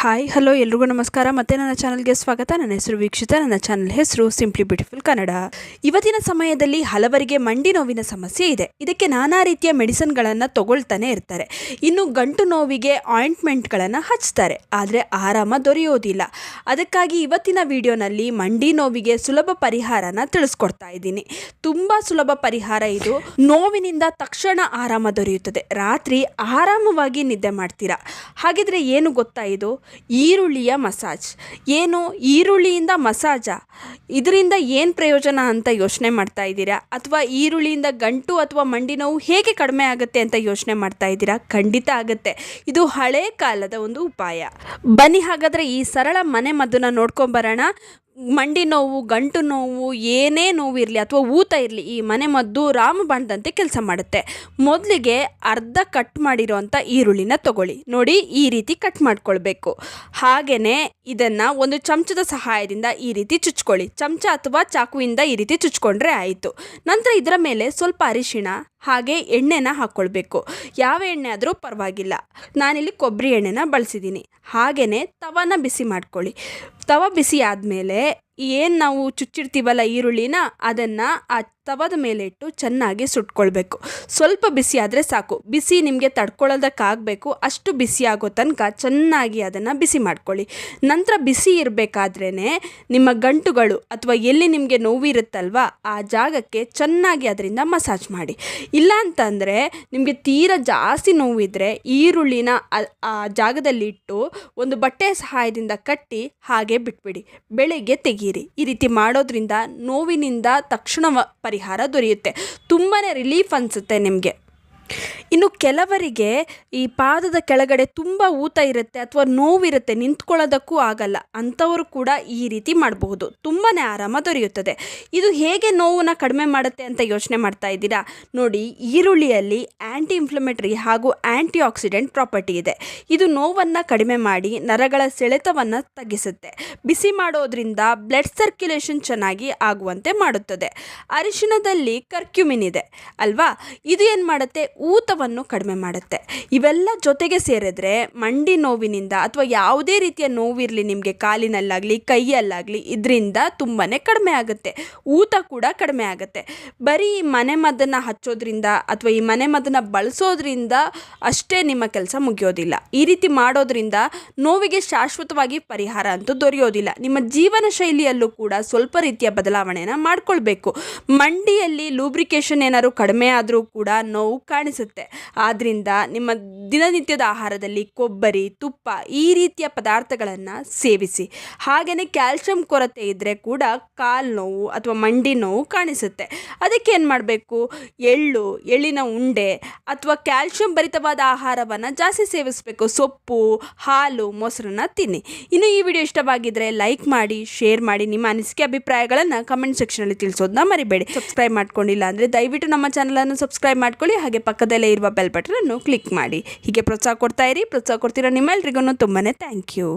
Hi hello ಎಲ್ರಿಗೂ ನಮಸ್ಕಾರ. ಮತ್ತೆ ನನ್ನ ಚಾನಲ್ಗೆ ಸ್ವಾಗತ. ನನ್ನ ಹೆಸರು ವೀಕ್ಷಿತ. ನನ್ನ ಚಾನಲ್ ಹೆಸರು ಸಿಂಪ್ಲಿ ಬ್ಯೂಟಿಫುಲ್ ಕನ್ನಡ. ಇವತ್ತಿನ ಸಮಯದಲ್ಲಿ ಹಲವರಿಗೆ ಮಂಡಿ ನೋವಿನ ಸಮಸ್ಯೆ ಇದೆ. ಇದಕ್ಕೆ ನಾನಾ ರೀತಿಯ ಮೆಡಿಸಿನ್ಗಳನ್ನು ತಗೊಳ್ತಾನೆ ಇರ್ತಾರೆ. ಇನ್ನು ಗಂಟು ನೋವಿಗೆ ಆಯಿಂಟ್ಮೆಂಟ್ಗಳನ್ನು ಹಚ್ತಾರೆ, ಆದರೆ ಆರಾಮ ದೊರೆಯೋದಿಲ್ಲ. ಅದಕ್ಕಾಗಿ ಇವತ್ತಿನ ವಿಡಿಯೋನಲ್ಲಿ ಮಂಡಿ ನೋವಿಗೆ ಸುಲಭ ಪರಿಹಾರನ ತಿಳಿಸ್ಕೊಡ್ತಾ ಇದ್ದೀನಿ. ತುಂಬ ಸುಲಭ ಪರಿಹಾರ ಇದು. ನೋವಿನಿಂದ ತಕ್ಷಣ ಆರಾಮ ದೊರೆಯುತ್ತದೆ. ರಾತ್ರಿ ಆರಾಮವಾಗಿ ನಿದ್ದೆ ಮಾಡ್ತೀರಾ. ಹಾಗಿದ್ರೆ ಏನು ಗೊತ್ತಾ ಇದು? ಈರುಳ್ಳಿಯ ಮಸಾಜ್. ಏನು ಈರುಳ್ಳಿಯಿಂದ ಮಸಾಜಾ? ಇದರಿಂದ ಏನು ಪ್ರಯೋಜನ ಅಂತ ಯೋಚನೆ ಮಾಡ್ತಾ ಇದ್ದೀರಾ? ಅಥವಾ ಈರುಳ್ಳಿಯಿಂದ ಗಂಟು ಅಥವಾ ಮಂಡಿ ನೋವು ಹೇಗೆ ಕಡಿಮೆ ಆಗುತ್ತೆ ಅಂತ ಯೋಚನೆ ಮಾಡ್ತಾ ಇದ್ದೀರಾ? ಖಂಡಿತ ಆಗುತ್ತೆ. ಇದು ಹಳೆ ಕಾಲದ ಒಂದು ಉಪಾಯ. ಬನ್ನಿ ಹಾಗಾದರೆ ಈ ಸರಳ ಮನೆ ಮದ್ದನ್ನು ನೋಡ್ಕೊಂಬರೋಣ. ಮಂಡಿ ನೋವು, ಗಂಟು ನೋವು, ಏನೇ ನೋವು ಇರಲಿ ಅಥವಾ ಊತ ಇರಲಿ, ಈ ಮನೆ ಮದ್ದು ರಾಮಬಾಣದಂತೆ ಕೆಲಸ ಮಾಡುತ್ತೆ. ಮೊದಲಿಗೆ ಅರ್ಧ ಕಟ್ ಮಾಡಿರೋಂಥ ಈರುಳ್ಳಿನ ತಗೊಳ್ಳಿ. ನೋಡಿ, ಈ ರೀತಿ ಕಟ್ ಮಾಡ್ಕೊಳ್ಬೇಕು. ಹಾಗೆಯೇ ಇದನ್ನು ಒಂದು ಚಮಚದ ಸಹಾಯದಿಂದ ಈ ರೀತಿ ಚುಚ್ಕೊಳ್ಳಿ. ಚಮಚ ಅಥವಾ ಚಾಕುವಿಂದ ಈ ರೀತಿ ಚುಚ್ಕೊಂಡ್ರೆ ಆಯಿತು. ನಂತರ ಇದರ ಮೇಲೆ ಸ್ವಲ್ಪ ಅರಿಶಿಣ ಹಾಗೆ ಎಣ್ಣೆನ ಹಾಕ್ಕೊಳ್ಬೇಕು. ಯಾವ ಎಣ್ಣೆ ಆದರೂ ಪರವಾಗಿಲ್ಲ. ನಾನಿಲ್ಲಿ ಕೊಬ್ಬರಿ ಎಣ್ಣೆನ ಬಳಸಿದ್ದೀನಿ. ಹಾಗೆಯೇ ತವನ ಬಿಸಿ ಮಾಡ್ಕೊಳ್ಳಿ. ತವ ಬಿಸಿ ಆದಮೇಲೆ ಏನು ನಾವು ಚುಚ್ಚಿರ್ತೀವಲ್ಲ ಈರುಳ್ಳಿನ, ಅದನ್ನು ಆ ತವದ ಮೇಲೆ ಇಟ್ಟು ಚೆನ್ನಾಗಿ ಸುಟ್ಕೊಳ್ಬೇಕು. ಸ್ವಲ್ಪ ಬಿಸಿ ಆದರೆ ಸಾಕು. ಬಿಸಿ ನಿಮಗೆ ತಡ್ಕೊಳ್ಳೋದಕ್ಕಾಗಬೇಕು. ಅಷ್ಟು ಬಿಸಿ ಆಗೋ ತನಕ ಚೆನ್ನಾಗಿ ಅದನ್ನು ಬಿಸಿ ಮಾಡ್ಕೊಳ್ಳಿ. ನಂತರ ಬಿಸಿ ಇರಬೇಕಾದ್ರೇ ನಿಮ್ಮ ಗಂಟುಗಳು ಅಥವಾ ಎಲ್ಲಿ ನಿಮಗೆ ನೋವಿರುತ್ತಲ್ವ ಆ ಜಾಗಕ್ಕೆ ಚೆನ್ನಾಗಿ ಅದರಿಂದ ಮಸಾಜ್ ಮಾಡಿ. ಇಲ್ಲ ಅಂತಂದರೆ ನಿಮಗೆ ತೀರಾ ಜಾಸ್ತಿ ನೋವಿದ್ದರೆ ಈರುಳ್ಳಿನ ಆ ಜಾಗದಲ್ಲಿ ಇಟ್ಟು ಒಂದು ಬಟ್ಟೆಯ ಸಹಾಯದಿಂದ ಕಟ್ಟಿ ಹಾಗೆ ಬಿಟ್ಬಿಡಿ. ಬೆಳಿಗ್ಗೆ ತೆಗೀರಿ. ಈ ರೀತಿ ಮಾಡೋದ್ರಿಂದ ನೋವಿನಿಂದ ತಕ್ಷಣ ಪರಿಹಾರ ದೊರೆಯುತ್ತೆ. ತುಂಬಾ ರಿಲೀಫ್ ಅನಿಸುತ್ತೆ ನಿಮಗೆ. ಇನ್ನು ಕೆಲವರಿಗೆ ಈ ಪಾದದ ಕೆಳಗಡೆ ತುಂಬ ಊತ ಇರುತ್ತೆ ಅಥವಾ ನೋವಿರುತ್ತೆ, ನಿಂತ್ಕೊಳ್ಳೋದಕ್ಕೂ ಆಗಲ್ಲ. ಅಂಥವರು ಕೂಡ ಈ ರೀತಿ ಮಾಡಬಹುದು. ತುಂಬಾ ಆರಾಮ ದೊರೆಯುತ್ತದೆ. ಇದು ಹೇಗೆ ನೋವನ್ನು ಕಡಿಮೆ ಮಾಡುತ್ತೆ ಅಂತ ಯೋಚನೆ ಮಾಡ್ತಾ ಇದ್ದೀರಾ? ನೋಡಿ, ಈರುಳ್ಳಿಯಲ್ಲಿ ಆ್ಯಂಟಿ ಇನ್ಫ್ಲಮೇಟರಿ ಹಾಗೂ ಆ್ಯಂಟಿ ಆಕ್ಸಿಡೆಂಟ್ ಪ್ರಾಪರ್ಟಿ ಇದೆ. ಇದು ನೋವನ್ನು ಕಡಿಮೆ ಮಾಡಿ ನರಗಳ ಸೆಳೆತವನ್ನು ತಗ್ಗಿಸುತ್ತೆ. ಬಿಸಿ ಮಾಡೋದ್ರಿಂದ ಬ್ಲಡ್ ಸರ್ಕ್ಯುಲೇಷನ್ ಚೆನ್ನಾಗಿ ಆಗುವಂತೆ ಮಾಡುತ್ತದೆ. ಅರಿಶಿಣದಲ್ಲಿ ಕರ್ಕ್ಯುಮಿನ್ ಇದೆ ಅಲ್ವಾ? ಇದು ಏನು ಮಾಡುತ್ತೆ? ಊತವನ್ನು ಕಡಿಮೆ ಮಾಡುತ್ತೆ. ಇವೆಲ್ಲ ಜೊತೆಗೆ ಸೇರಿದ್ರೆ ಮಂಡಿ ನೋವಿನಿಂದ ಅಥವಾ ಯಾವುದೇ ರೀತಿಯ ನೋವಿರಲಿ ನಿಮಗೆ, ಕಾಲಿನಲ್ಲಾಗಲಿ ಕೈಯಲ್ಲಾಗಲಿ, ಇದರಿಂದ ತುಂಬಾ ಕಡಿಮೆ ಆಗುತ್ತೆ. ಊತ ಕೂಡ ಕಡಿಮೆ ಆಗುತ್ತೆ. ಬರೀ ಈ ಮನೆ ಮದ್ದನ್ನು ಹಚ್ಚೋದ್ರಿಂದ ಅಥವಾ ಈ ಮನೆ ಮದ್ದನ್ನು ಬಳಸೋದ್ರಿಂದ ಅಷ್ಟೇ ನಿಮ್ಮ ಕೆಲಸ ಮುಗಿಯೋದಿಲ್ಲ. ಈ ರೀತಿ ಮಾಡೋದ್ರಿಂದ ನೋವಿಗೆ ಶಾಶ್ವತವಾಗಿ ಪರಿಹಾರ ಅಂತೂ ದೊರೆಯೋದಿಲ್ಲ. ನಿಮ್ಮ ಜೀವನ ಶೈಲಿಯಲ್ಲೂ ಕೂಡ ಸ್ವಲ್ಪ ರೀತಿಯ ಬದಲಾವಣೆಯನ್ನು ಮಾಡ್ಕೊಳ್ಬೇಕು. ಮಂಡಿಯಲ್ಲಿ ಲೂಬ್ರಿಕೇಷನ್ ಏನಾದ್ರು ಕಡಿಮೆ ಆದರೂ ಕೂಡ ನೋವು ಕಾಣಿಸುತ್ತೆ. ಆದ್ದರಿಂದ ನಿಮ್ಮ ದಿನನಿತ್ಯದ ಆಹಾರದಲ್ಲಿ ಕೊಬ್ಬರಿ, ತುಪ್ಪ ಈ ರೀತಿಯ ಪದಾರ್ಥಗಳನ್ನು ಸೇವಿಸಿ. ಹಾಗೆಯೇ ಕ್ಯಾಲ್ಶಿಯಂ ಕೊರತೆ ಇದ್ದರೆ ಕೂಡ ಕಾಲು ನೋವು ಅಥವಾ ಮಂಡಿ ನೋವು ಕಾಣಿಸುತ್ತೆ. ಅದಕ್ಕೆ ಏನು ಮಾಡಬೇಕು? ಎಳ್ಳಿನ ಉಂಡೆ ಅಥವಾ ಕ್ಯಾಲ್ಶಿಯಂ ಭರಿತವಾದ ಆಹಾರವನ್ನು ಜಾಸ್ತಿ ಸೇವಿಸಬೇಕು. ಸೊಪ್ಪು, ಹಾಲು, ಮೊಸರನ್ನ ತಿನ್ನಿ. ಇನ್ನು ಈ ವಿಡಿಯೋ ಇಷ್ಟವಾಗಿದ್ದರೆ ಲೈಕ್ ಮಾಡಿ, ಶೇರ್ ಮಾಡಿ. ನಿಮ್ಮ ಅನಿಸಿಕೆ ಅಭಿಪ್ರಾಯಗಳನ್ನು ಕಮೆಂಟ್ ಸೆಕ್ಷನಲ್ಲಿ ತಿಳಿಸೋದನ್ನ ಮರಿಬೇಡಿ. ಸಬ್ಸ್ಕ್ರೈಬ್ ಮಾಡ್ಕೊಂಡಿಲ್ಲ ಅಂದರೆ ದಯವಿಟ್ಟು ನಮ್ಮ ಚಾನಲನ್ನು ಸಬ್ಸ್ಕ್ರೈಬ್ ಮಾಡ್ಕೊಳ್ಳಿ. ಹಾಗೆ ಪಕ್ಕದಲ್ಲೇ ಇರುವ ಬೆಲ್ ಬಟನ್ ಅನ್ನು ಕ್ಲಿಕ್ ಮಾಡಿ. ಹೀಗೆ ಪ್ರೋತ್ಸಾಹ ಕೊಡ್ತಾ ಇರಿ. ಪ್ರೋತ್ಸಾಹ ಕೊಡ್ತಿರೋ ನಿಮ್ಮೆಲ್ಲರಿಗೂ ತುಂಬಾ ಥ್ಯಾಂಕ್ ಯು.